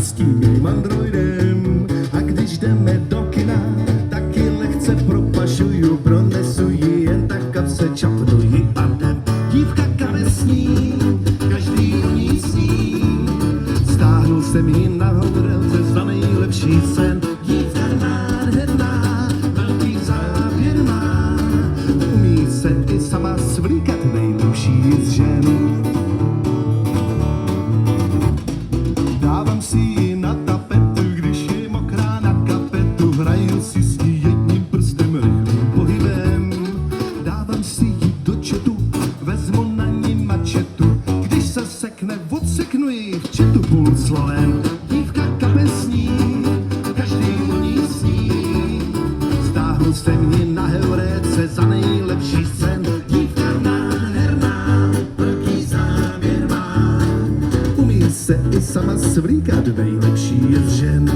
s tím mým androidem. A když jdeme do kina, taky lehce propašuju, pronesu ji jen tak, kam se čapnuji a jdem. Dívka kapesní, každý o ní sní. Stáhnul jsem ji na hourelce za nejlepší sen. Dívka nádherná, velký záběr má. Umí se i sama svlíkat, nejlepší z žen. Dávám si ji na tapetu, když je mokrá na kapetu. Hraju si s ní jedním prstem, rychlým pohybem. Dávám si ji do četu, vezmu na ní mačetu. Když se sekne, odseknu ji v četu půl slovem. Dívka kapesní, každý o ní sní. Stáhnul jsem ji na heuréce za nejlepší sen. Dívka nádherná, velký záběr má. Umí se i sama svlíkat, nejlepší je z žen.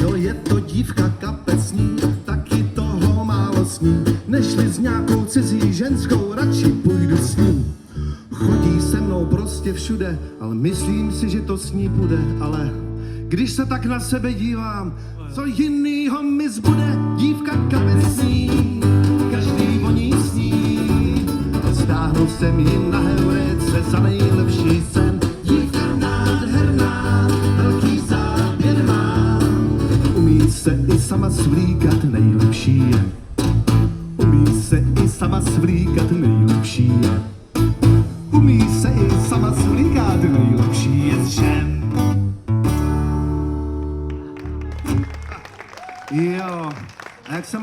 No je to dívka kapesní, taky toho málo sní. Nežli s nějakou cizí ženskou, radši půjdu s ní. Chodí se mnou prostě všude, ale myslím si, že to s ní bude. Ale když se tak na sebe dívám, co jinýho mi zbude? Dívka kapesní, každý o ní sní. Stáhnul jsem ji na heuréce za nejlepší sen. Dívka nádherná, velký záběr má. Umí se i sama svlíkat, nejlepší je. Umí se i sama svlíkat, nejlepší je. Umí se i sama svlíkat, nejlepší je z žen. Jo, a jak se má